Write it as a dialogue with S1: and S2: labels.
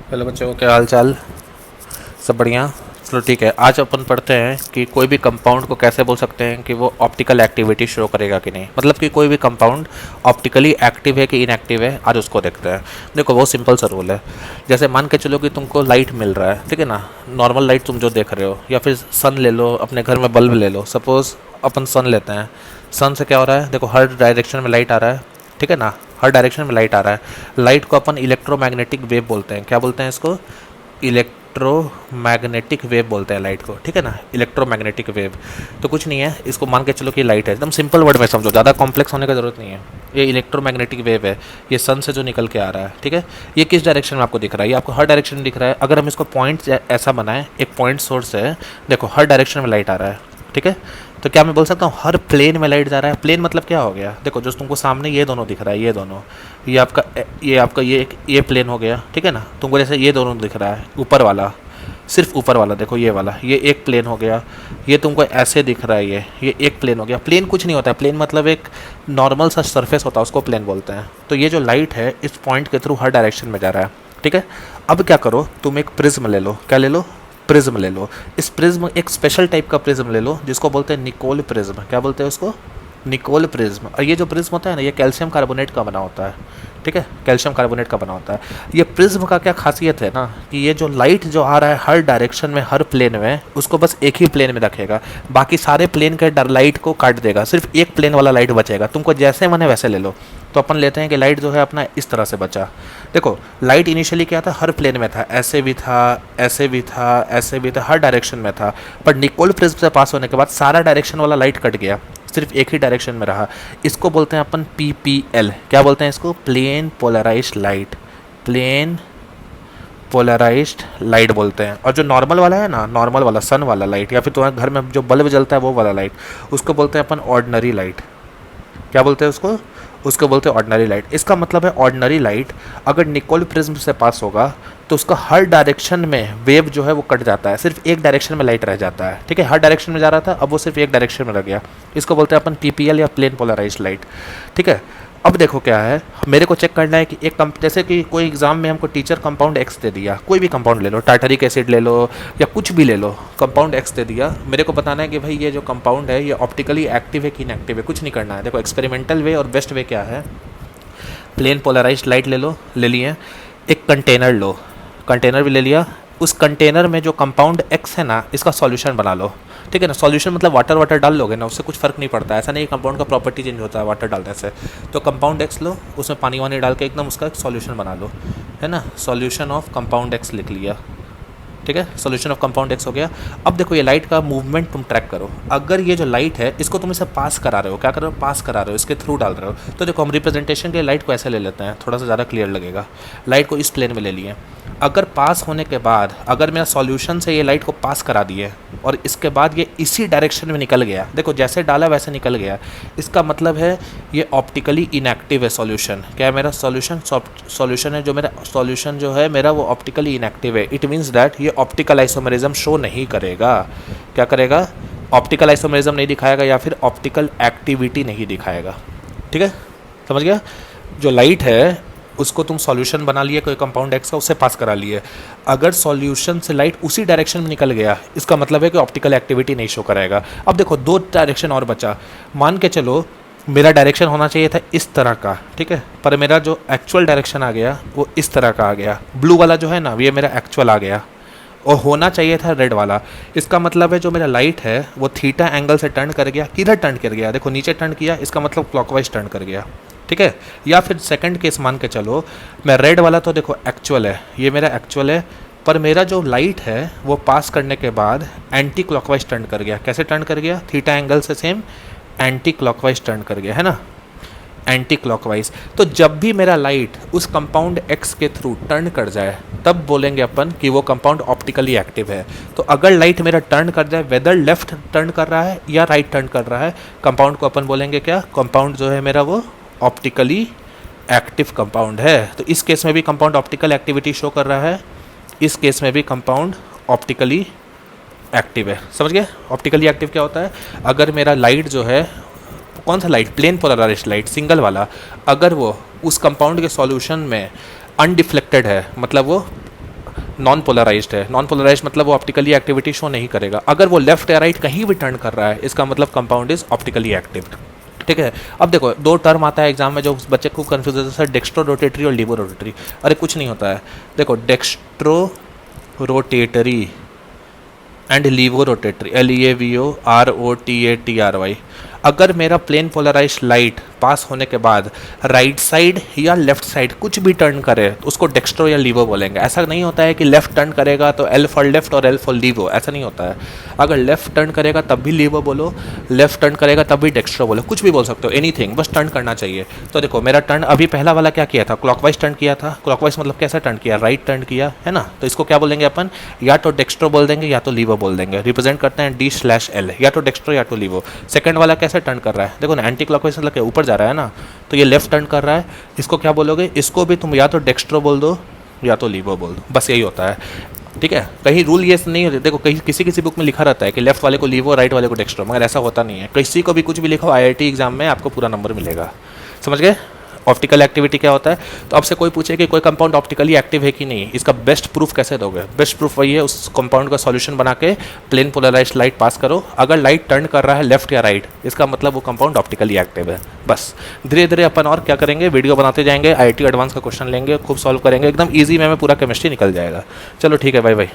S1: Hello बच्चों, क्या हाल चाल। सब बढ़िया। चलो ठीक है, आज अपन पढ़ते हैं कि कोई भी कंपाउंड को कैसे बोल सकते हैं कि वो ऑप्टिकल एक्टिविटी शो करेगा कि नहीं। मतलब कि कोई भी कंपाउंड ऑप्टिकली एक्टिव है कि इनएक्टिव है, आज उसको देखते हैं। देखो बहुत सिंपल सा रूल है। जैसे मान के चलो कि तुमको लाइट मिल रहा है, ठीक है ना। नॉर्मल लाइट तुम जो देख रहे हो, या फिर सन ले लो, अपने घर में बल्ब ले लो। सपोज़ अपन सन लेते हैं। सन से क्या हो रहा है, देखो हर डायरेक्शन में लाइट आ रहा है, ठीक है ना। हर डायरेक्शन में लाइट आ रहा है। लाइट को अपन इलेक्ट्रोमैग्नेटिक वेव बोलते हैं। क्या बोलते हैं इसको? इलेक्ट्रोमैग्नेटिक वेव बोलते हैं लाइट को, ठीक है ना। Electromagnetic wave. तो कुछ नहीं है, इसको मान के चलो कि लाइट है। एकदम सिंपल वर्ड में समझो, ज़्यादा कॉम्प्लेक्स होने की ज़रूरत नहीं है। ये इलेक्ट्रोमैग्नेटिक वेव है, ये सन से जो निकल के आ रहा है, ठीक है। ये किस डायरेक्शन में आपको दिख रहा है? ये आपको हर डायरेक्शन में दिख रहा है। अगर हम इसको पॉइंट ऐसा बनाएं, एक पॉइंट सोर्स है, देखो हर डायरेक्शन में लाइट आ रहा है, ठीक है। तो क्या मैं बोल सकता हूँ हर प्लेन में लाइट जा रहा है? प्लेन मतलब क्या हो गया? देखो जो तुमको सामने ये दोनों दिख रहा है, ये दोनों, ये आपका ये प्लेन हो गया, ठीक है ना। तुमको जैसे ये दोनों दिख रहा है, ऊपर वाला, सिर्फ ऊपर वाला, देखो ये वाला, ये एक प्लेन हो गया। ये तुमको ऐसे दिख रहा है, ये एक प्लेन हो गया। प्लेन कुछ नहीं होता है, प्लेन मतलब एक नॉर्मल सा सरफेस होता है, उसको प्लेन बोलते हैं। तो ये जो लाइट है इस पॉइंट के थ्रू हर डायरेक्शन में जा रहा है, ठीक है। अब क्या करो, तुम एक प्रिज्म ले लो। क्या ले लो? प्रिज्म ले लो। इस प्रिज्म, एक स्पेशल टाइप का प्रिज्म ले लो जिसको बोलते हैं निकोल प्रिज्म। क्या बोलते हैं उसको? Nicol prism. और ये जो प्रिज्म होता है ना, ये कैल्शियम कार्बोनेट का बना होता है, ठीक है। कैल्शियम कार्बोनेट का बना होता है। ये प्रिज्म का क्या खासियत है ना, कि ये जो लाइट जो आ रहा है हर डायरेक्शन में, हर प्लेन में, उसको बस एक ही प्लेन में रखेगा। बाकी सारे प्लेन के लाइट को काट देगा, सिर्फ एक प्लेन वाला लाइट बचेगा। तुमको जैसे मन है वैसे ले लो। तो अपन लेते हैं कि लाइट जो है अपना इस तरह से बचा। देखो लाइट इनिशियली क्या था, हर प्लेन में था, ऐसे भी था, ऐसे भी था, ऐसे भी था, हर डायरेक्शन में था। पर निकोल प्रिज्म से पास होने के बाद सारा डायरेक्शन वाला लाइट कट गया, सिर्फ एक ही डायरेक्शन में रहा। इसको बोलते हैं अपन PPL। क्या बोलते हैं इसको? Plane polarised light. Plane polarised light बोलते हैं। और जो नॉर्मल वाला है ना, नॉर्मल वाला सन वाला लाइट, या फिर तुम्हारे घर में जो बल्ब जलता है वो वाला लाइट, उसको बोलते हैं अपन ऑर्डिनरी लाइट। क्या बोलते हैं उसको? उसको बोलते हैं ऑर्डिनरी लाइट। इसका मतलब है ऑर्डिनरी लाइट अगर निकोल प्रिज्म से पास होगा तो उसका हर डायरेक्शन में वेव जो है वो कट जाता है, सिर्फ एक डायरेक्शन में लाइट रह जाता है, ठीक है। हर डायरेक्शन में जा रहा था, अब वो सिर्फ एक डायरेक्शन में रह गया। इसको बोलते हैं अपन PPL या प्लेन पोलराइज्ड लाइट, ठीक है। अब देखो क्या है, मेरे को चेक करना है कि जैसे कि कोई एग्जाम में हमको टीचर कंपाउंड एक्स दे दिया, कोई भी कंपाउंड ले लो, टार्टरिक एसिड ले लो या कुछ भी ले लो, कंपाउंड एक्स दे दिया। मेरे को बताना है कि भाई ये जो कंपाउंड है ये ऑप्टिकली एक्टिव है कि इनएक्टिव है। कुछ नहीं करना है। देखो एक्सपेरिमेंटल वे और बेस्ट वे क्या है, प्लेन पोलराइज्ड लाइट ले लो, ले लिए। एक कंटेनर लो, कंटेनर भी ले लिया। उस कंटेनर में जो कंपाउंड एक्स है ना, इसका सॉल्यूशन बना लो, ठीक है ना। सॉल्यूशन मतलब वाटर वाटर डाल लोगे ना, उससे कुछ फ़र्क नहीं पड़ता। ऐसा नहीं कंपाउंड का प्रॉपर्टी चेंज होता है वाटर डालने से। तो कंपाउंड एक्स लो, उसमें पानी वानी डाल के एकदम उसका सॉल्यूशन बना लो, है ना। सॉल्यूशन ऑफ कंपाउंड एक्स लिख लिया, ठीक है। सॉल्यूशन ऑफ कंपाउंड एक्स हो गया। अब देखो ये लाइट का मूवमेंट तुम ट्रैक करो। अगर ये जो लाइट है इसको तुम इसे पास करा रहे हो, क्या कर रहे हो? पास करा रहे हो, इसके थ्रू डाल रहे हो। तो देखो हम रिप्रेजेंटेशन के लिए लाइट को ऐसे ले लेते हैं, थोड़ा सा ज़्यादा क्लियर लगेगा। लाइट को इस प्लेन में ले लिए। अगर पास होने के बाद, अगर मेरा सॉल्यूशन से ये लाइट को पास करा दिए और इसके बाद ये इसी डायरेक्शन में निकल गया, देखो जैसे डाला वैसे निकल गया, इसका मतलब है ये ऑप्टिकली इनएक्टिव है सॉल्यूशन। क्या है मेरा सॉल्यूशन? सॉल्यूशन है जो मेरा सॉल्यूशन जो है मेरा वो ऑप्टिकली इनएक्टिव है। इट मीन्स दैट ये ऑप्टिकल आइसोमेरिज्म शो नहीं करेगा। क्या करेगा? ऑप्टिकल आइसोमेरिज्म नहीं दिखाएगा या फिर ऑप्टिकल एक्टिविटी नहीं दिखाएगा, ठीक है। समझ गया? जो लाइट है उसको तुम सॉल्यूशन बना लिए कोई कंपाउंड एक्स का, उससे पास करा लिए। अगर सॉल्यूशन से लाइट उसी डायरेक्शन में निकल गया, इसका मतलब है कि ऑप्टिकल एक्टिविटी नहीं शो कराएगा। अब देखो दो डायरेक्शन और बचा। मान के चलो मेरा डायरेक्शन होना चाहिए था इस तरह का, ठीक है, पर मेरा जो एक्चुअल डायरेक्शन आ गया वो इस तरह का आ गया। ब्लू वाला जो है ना, ये मेरा एक्चुअल आ गया और होना चाहिए था रेड वाला। इसका मतलब है जो मेरा लाइट है वो थीटा एंगल से टर्न कर गया। किधर टर्न कर गया? देखो नीचे टर्न किया, इसका मतलब क्लॉकवाइज टर्न कर गया, ठीक है। या फिर सेकंड केस मान के चलो, मैं रेड वाला तो देखो एक्चुअल है, ये मेरा एक्चुअल है, पर मेरा जो लाइट है वो पास करने के बाद एंटी क्लॉकवाइज टर्न कर गया। कैसे टर्न कर गया? थीटा एंगल से सेम एंटी क्लॉकवाइज टर्न कर गया, है ना, एंटी क्लॉकवाइज। तो जब भी मेरा लाइट उस कंपाउंड एक्स के थ्रू टर्न कर जाए तब बोलेंगे अपन कि वो कंपाउंड ऑप्टिकली एक्टिव है। तो अगर लाइट मेरा टर्न कर जाए, वेदर लेफ्ट टर्न कर रहा है या राइट टर्न कर रहा है, कंपाउंड को अपन बोलेंगे क्या? कंपाउंड जो है मेरा वो ऑप्टिकली एक्टिव कंपाउंड है। तो इस केस में भी कंपाउंड ऑप्टिकल एक्टिविटी शो कर रहा है, इस केस में भी कंपाउंड ऑप्टिकली एक्टिव है। समझ गए? ऑप्टिकली एक्टिव क्या होता है? अगर मेरा लाइट जो है, कौन सा light? Plane polarised light, single वाला, अगर वो उस कंपाउंड के सॉल्यूशन में अनडिफ्लेक्टेड है, मतलब वो नॉन पोलराइज्ड है। नॉन पोलराइज्ड मतलब वो ऑप्टिकली एक्टिविटी शो नहीं करेगा। अगर वो लेफ्ट या राइट कहीं भी टर्न कर रहा है, इसका मतलब कंपाउंड इज ऑप्टिकली एक्टिव। ठीक है। अब देखो दो टर्म आता है एग्जाम में जो बच्चे को कन्फ्यूज होता है, डेक्स्ट्रो रोटेटरी और लीवो रोटेटरी। अरे कुछ नहीं होता है, देखो dextro rotatory and laevo rotatory, LEAVO ROTATRY। अगर मेरा प्लेन पोलराइज लाइट पास होने के बाद राइट साइड या लेफ्ट साइड कुछ भी टर्न करे तो उसको डेक्स्ट्रो या लीवो बोलेंगे। ऐसा नहीं होता है कि लेफ्ट टर्न करेगा तो L फॉर लेफ्ट और L फॉर लीवो, ऐसा नहीं होता है। अगर लेफ्ट टर्न करेगा तब भी लीवो बोलो, लेफ्ट टर्न करेगा तब भी डेक्स्ट्रो बोलो, कुछ भी बोल सकते हो, एनीथिंग, बस टर्न करना चाहिए। तो देखो मेरा टर्न अभी पहला वाला क्या किया था, क्लॉकवाइज टर्न किया था। क्लॉकवाइज मतलब कैसा टर्न किया, राइट टर्न किया है ना। तो इसको क्या बोलेंगे अपन, या तो डेक्स्ट्रो बोल देंगे या तो लीवो बोल देंगे। रिप्रेजेंट करते हैं D/L, या तो डेक्स्ट्रो या तो लीवो। सेकंड वाला कैसे टर्न कर रहा है, देखो ना, एंटी क्लॉकवाइज मतलब ऊपर जा रहा है ना, तो ये लेफ्ट टर्न कर रहा है, इसको क्या बोलोगे, इसको भी तुम या तो डेक्स्ट्रो बोल दो या तो लीवो बोल दो, बस यही होता है। ठीक है, कहीं रूल ये नहीं होते, देखो कहीं किसी किसी बुक में लिखा रहता है कि लेफ्ट वाले को लीवो, राइट वाले को डेक्स्ट्रो, मगर ऐसा होता नहीं है। किसी को भी कुछ भी लिखो IIT एग्जाम में आपको पूरा नंबर मिलेगा। समझ गए ऑप्टिकल एक्टिविटी क्या होता है। तो आपसे कोई पूछे कि कोई कंपाउंड ऑप्टिकली एक्टिव है कि नहीं, इसका बेस्ट प्रूफ कैसे दोगे, बेस्ट प्रूफ वही है, उस कंपाउंड का सॉल्यूशन बना के प्लेन पोलराइज्ड लाइट पास करो, अगर लाइट टर्न कर रहा है लेफ्ट या राइट, इसका मतलब वो कंपाउंड ऑप्टिकली एक्टिव है। बस धीरे धीरे अपन और क्या करेंगे, वीडियो बनाते जाएंगे, IIT एडवांस का क्वेश्चन लेंगे, खूब सॉल्व करेंगे, एकदम ईजी में पूरा केमिस्ट्री निकल जाएगा। चलो ठीक है, बाय बाय।